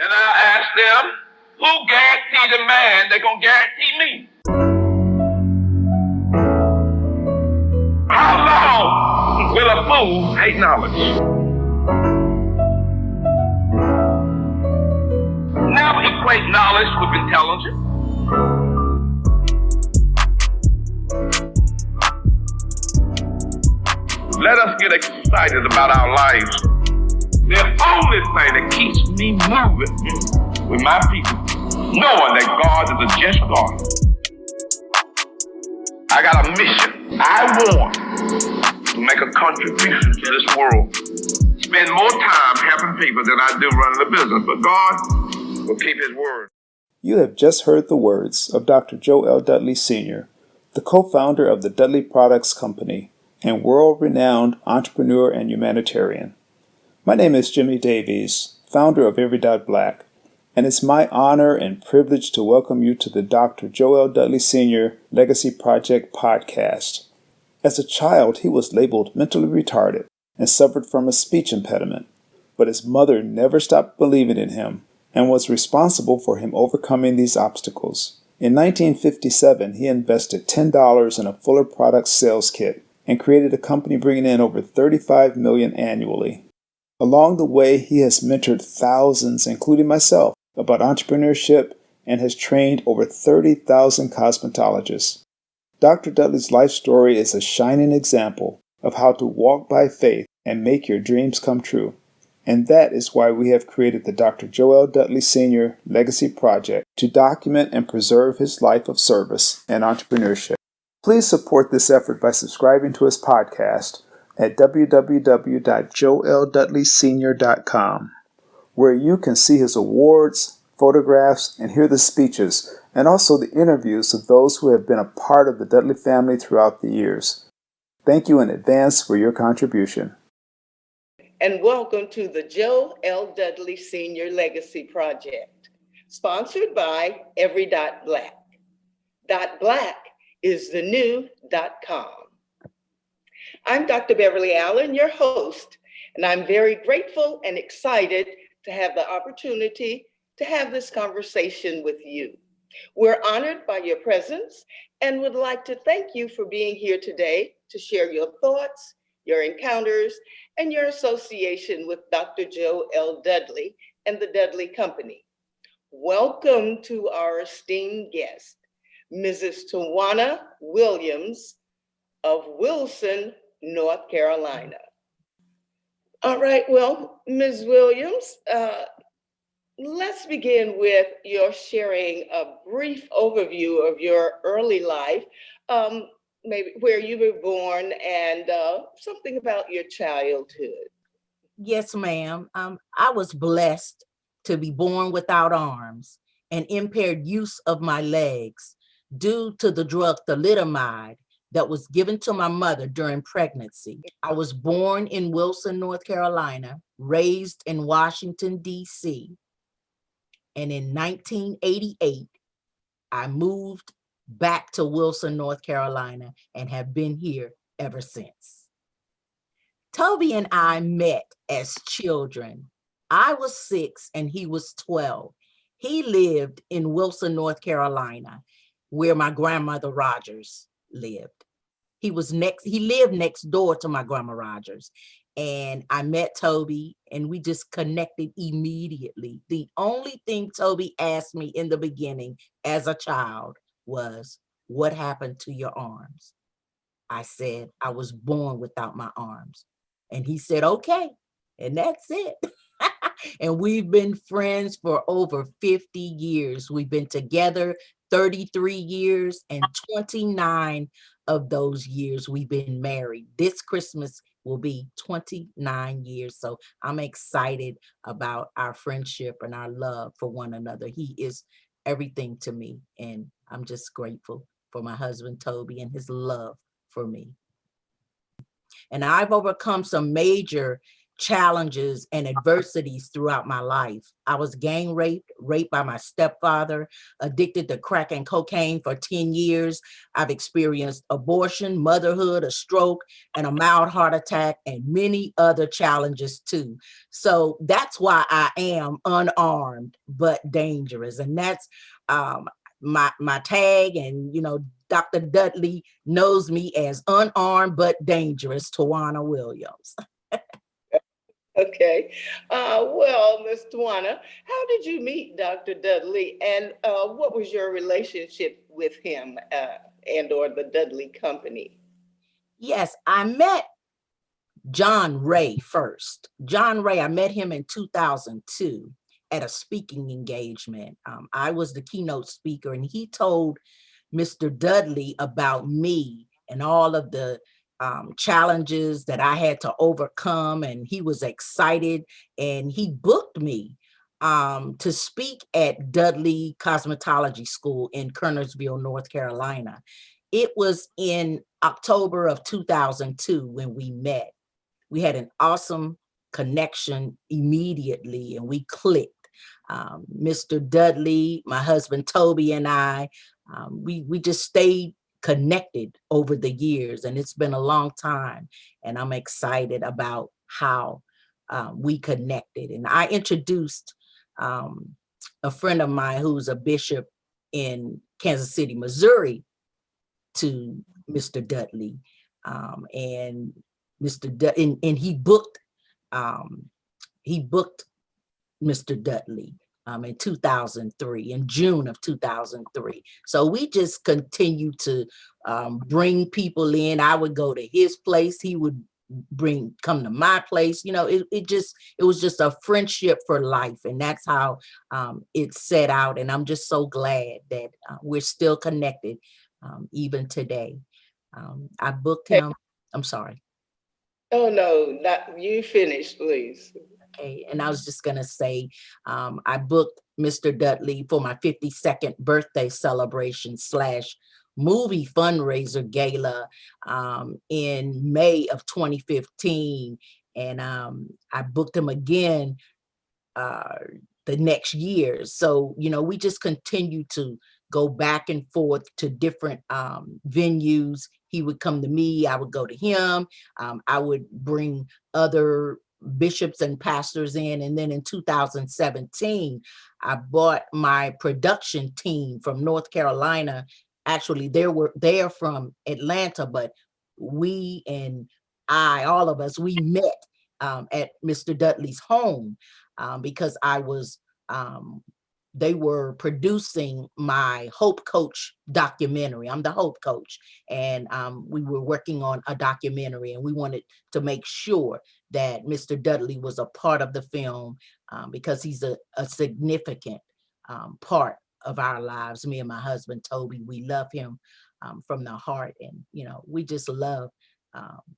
And I asked them, who guaranteed the man they're going to guarantee me? How long will a fool hate knowledge? Never equate knowledge with intelligence. Let us get excited about our lives. The only thing that keeps me moving with my people, knowing that God is a just God. I got a mission. I want to make a contribution to this world. Spend more time helping people than I do running the business, but God will keep his word. You have just heard the words of Dr. Dudley Sr., the co-founder of the Dudley Products Company and world-renowned entrepreneur and humanitarian. My name is Jimmy Davies, founder of Every Black, and it's my honor and privilege to welcome you to the Dr. Dudley Sr. Legacy Project podcast. As a child, he was labeled mentally retarded and suffered from a speech impediment, but his mother never stopped believing in him and was responsible for him overcoming these obstacles. In 1957, he invested $10 in a Fuller Products sales kit and created a company bringing in over $35 million annually. Along the way, he has mentored thousands, including myself, about entrepreneurship and has trained over 30,000 cosmetologists. Dr. Dudley's life story is a shining example of how to walk by faith and make your dreams come true. And that is why we have created the Dr. Dudley Sr. Legacy Project to document and preserve his life of service and entrepreneurship. Please support this effort by subscribing to his podcast at www.joeldudleysr.com, where you can see his awards, photographs, and hear the speeches, and also the interviews of those who have been a part of the Dudley family throughout the years. Thank you in advance for your contribution. And welcome to the Joe L. Dudley Sr. Legacy Project, sponsored by Every Black. Black is the new .com. I'm Dr. Beverly Allen, your host, and I'm very grateful and excited to have the opportunity to have this conversation with you. We're honored by your presence and would like to thank you for being here today to share your thoughts, your encounters, and your association with Dr. Joe L. Dudley and the Dudley Company. Welcome to our esteemed guest, Mrs. Tawana Williams of Wilson, North Carolina. All right, well, Ms. Williams, let's begin with your sharing a brief overview of your early life, maybe where you were born and something about your childhood. Yes, ma'am. I was blessed to be born without arms and impaired use of my legs due to the drug thalidomide that was given to my mother during pregnancy. I was born in Wilson, North Carolina, raised in Washington, D.C. And in 1988, I moved back to Wilson, North Carolina, and have been here ever since. Toby and I met as children. I was 6 and he was 12. He lived in Wilson, North Carolina, where my grandmother Rogers lived. He lived next door to my grandma Rogers. And I met Toby and we just connected immediately. The only thing Toby asked me in the beginning as a child was, what happened to your arms? I said, I was born without my arms. And he said, okay, and that's it. And we've been friends for over 50 years. We've been together 33 years, and 29 of those years we've been married. This Christmas will be 29 years. So I'm excited about our friendship and our love for one another. He is everything to me, and I'm just grateful for my husband, Toby, and his love for me. And I've overcome some major challenges and adversities throughout my life. I was gang raped by my stepfather, addicted to crack and cocaine for 10 years. I've experienced abortion, motherhood, a stroke, and a mild heart attack, and many other challenges too. So that's why I am unarmed but dangerous. And that's my tag. And, Dr. Dudley knows me as unarmed but dangerous, Tawana Williams. Okay. Well, Ms. Tawana, how did you meet Dr. Dudley, and what was your relationship with him and or the Dudley Company? Yes, I met John Ray first. John Ray, I met him in 2002 at a speaking engagement. I was the keynote speaker, and he told Mr. Dudley about me and all of the challenges that I had to overcome. And he was excited, and he booked me to speak at Dudley Cosmetology School in Kernersville, North Carolina. It was in October of 2002 when we met. We had an awesome connection immediately, and we clicked. Mr. Dudley, my husband Toby, and I, we just stayed connected over the years, and it's been a long time, and I'm excited about how we connected. And I introduced a friend of mine who's a bishop in Kansas City, Missouri, to Mr. Dudley, and and he booked Mr. Dudley in 2003, in June of 2003. So we just continue to bring people in. I would go to his place, he would come to my place. It was just a friendship for life, and that's how it set out. And I'm just so glad that we're still connected even today. I booked him. I'm sorry. Oh, no, not you. Finish, please. Okay, and I was just gonna say, I booked Mr. Dudley for my 52nd birthday celebration / movie fundraiser gala in May of 2015, and I booked him again the next year. So, we just continue to go back and forth to different venues. He would come to me, I would go to him. I would bring other bishops and pastors in. And then in 2017, I bought my production team from North Carolina. Actually, they're from Atlanta, but we and all of us, we met at Mr. Dudley's home because they were producing my Hope Coach documentary. I'm the Hope Coach, and we were working on a documentary, and we wanted to make sure that Mr. Dudley was a part of the film because he's a significant part of our lives. Me and my husband, Toby, we love him from the heart, and we just love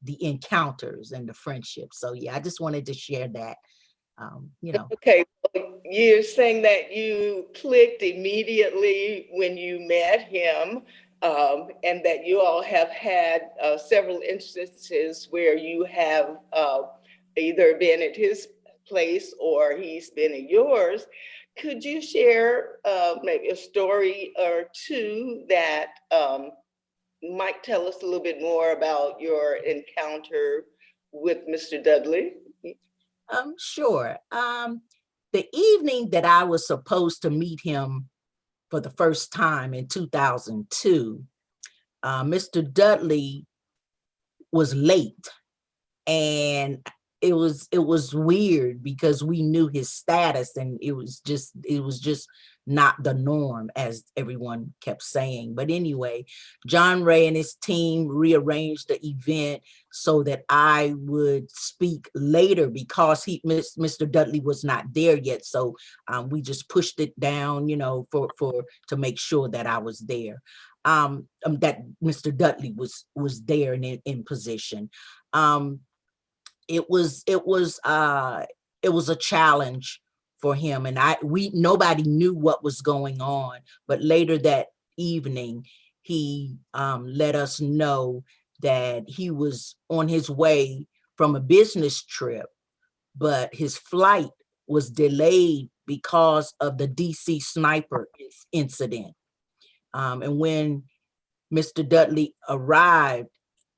the encounters and the friendship. So yeah, I just wanted to share that. Okay, well, you're saying that you clicked immediately when you met him, and that you all have had several instances where you have either been at his place or he's been at yours. Could you share maybe a story or two that might tell us a little bit more about your encounter with Mr. Dudley? Sure. The evening that I was supposed to meet him for the first time in 2002, Mr. Dudley was late, and it was weird because we knew his status, and it was just not the norm, as everyone kept saying. But anyway, John Ray and his team rearranged the event so that I would speak later because Mr. Dudley was not there yet. So we just pushed it down, to make sure that I was there, that Mr. Dudley was there and in position. It was a challenge for him, and nobody knew what was going on. But later that evening, he let us know that he was on his way from a business trip but his flight was delayed because of the DC sniper incident. And when Mr. Dudley arrived,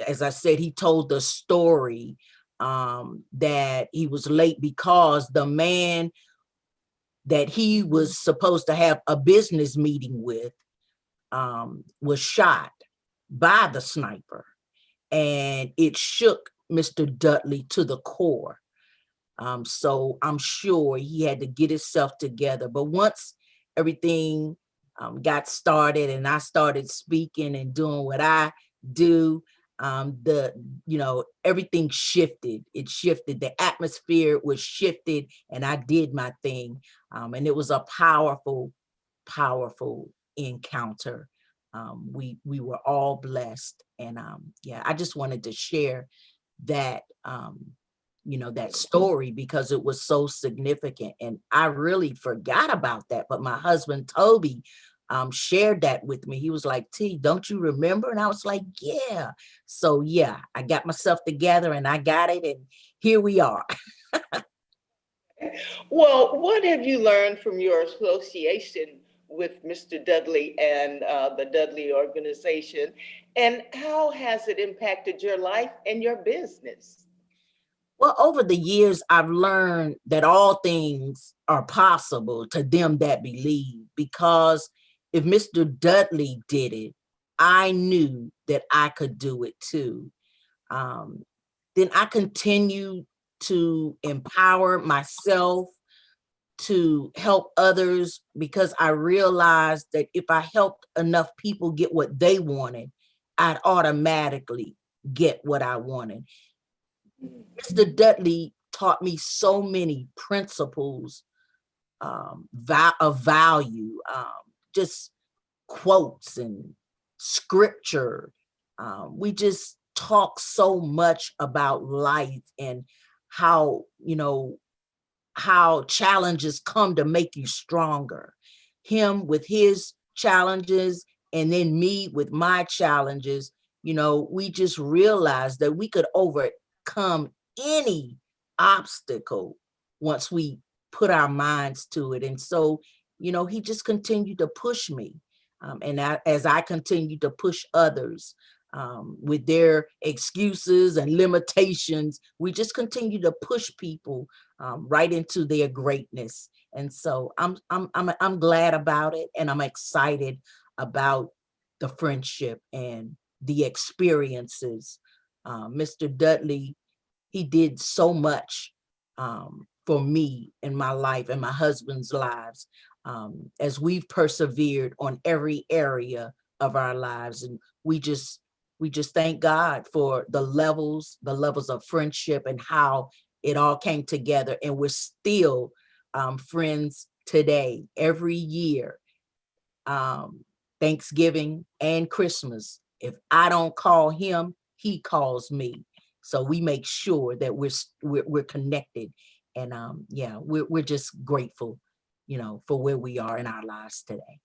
as I said, he told the story that he was late because the man that he was supposed to have a business meeting with was shot by the sniper, and it shook Mr. Dudley to the core. So I'm sure he had to get himself together. But once everything got started and I started speaking and doing what I do, everything shifted. It shifted. The atmosphere was shifted, and I did my thing. And it was a powerful, powerful encounter. We were all blessed, and I just wanted to share that that story because it was so significant, and I really forgot about that. But my husband Toby shared that with me. He was like, "T, don't you remember?" And I was like, "Yeah." So yeah, I got myself together and I got it, and here we are. Well, what have you learned from your association with Mr. Dudley and the Dudley organization, and how has it impacted your life and your business? Well, over the years, I've learned that all things are possible to them that believe, because if Mr. Dudley did it, I knew that I could do it too. Um, then I continue to empower myself to help others, because I realized that if I helped enough people get what they wanted, I'd automatically get what I wanted. Mr. Dudley taught me so many principles of value, just quotes and scripture. We just talk so much about life and how, how challenges come to make you stronger. Him with his challenges, and then me with my challenges, we just realized that we could overcome any obstacle once we put our minds to it. And so, he just continued to push me. As I continue to push others with their excuses and limitations, we just continue to push people right into their greatness. And so I'm glad about it, and I'm excited about the friendship and the experiences. Mr. Dudley, he did so much for me in my life and my husband's lives, as we've persevered on every area of our lives. And we just thank God for the levels of friendship and how it all came together. And we're still friends today. Every year, Thanksgiving and Christmas, if I don't call him, he calls me. So we make sure that we're connected. And we're just grateful, for where we are in our lives today.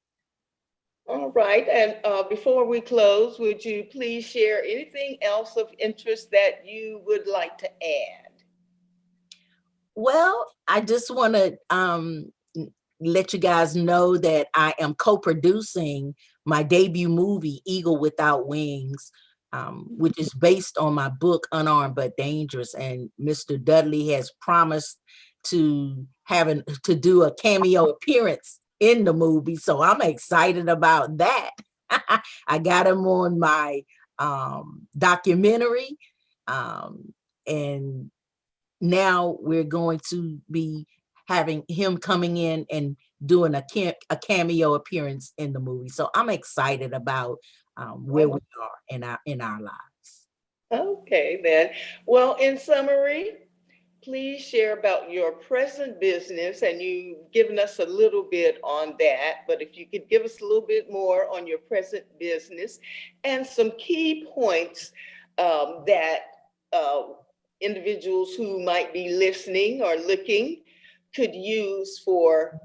All right. And before we close, would you please share anything else of interest that you would like to add? Well, I just want to let you guys know that I am co-producing my debut movie, Eagle Without Wings, which is based on my book, Unarmed But Dangerous. And Mr. Dudley has promised to do a cameo appearance in the movie. So I'm excited about that. I got him on my documentary. And now we're going to be having him coming in and doing a cameo appearance in the movie. So I'm excited about where we are in our lives. Okay, then. Well, in summary, please share about your present business, and you've given us a little bit on that, but if you could give us a little bit more on your present business and some key points that individuals who might be listening or looking could use for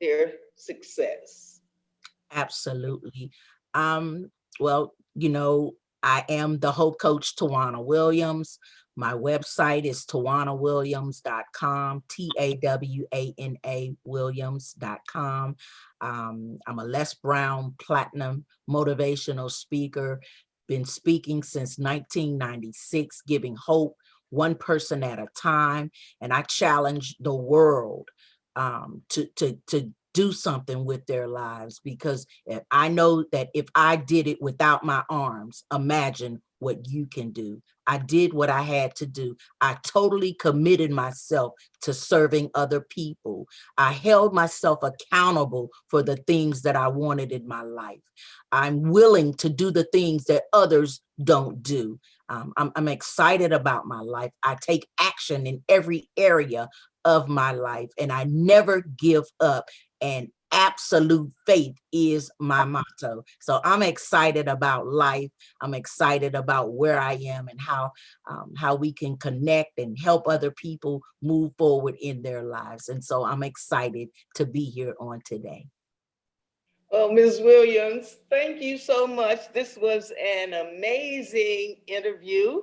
their success. Absolutely. Well, I am the Hope Coach, Tawana Williams. My website is tawanawilliams.com, TAWANA Williams.com. I'm a Les Brown Platinum motivational speaker, been speaking since 1996, giving hope one person at a time. And I challenge the world to do something with their lives, because if I know that if I did it without my arms, imagine what you can do. I did what I had to do. I totally committed myself to serving other people. I held myself accountable for the things that I wanted in my life. I'm willing to do the things that others don't do. I'm excited about my life. I take action in every area of my life, and I never give up. And absolute faith is my motto. So I'm excited about life. I'm excited about where I am and how we can connect and help other people move forward in their lives. And so I'm excited to be here on today. Well, Ms. Williams, thank you so much. This was an amazing interview.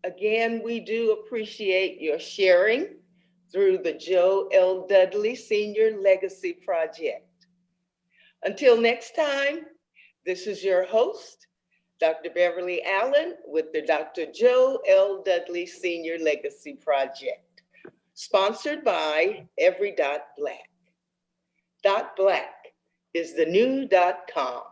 Again, we do appreciate your sharing through the Joe L. Dudley Sr. Legacy Project. Until next time, this is your host, Dr. Beverly Allen, with the Dr. Joe L. Dudley Sr. Legacy Project, sponsored by Every Black. Black is the new .com.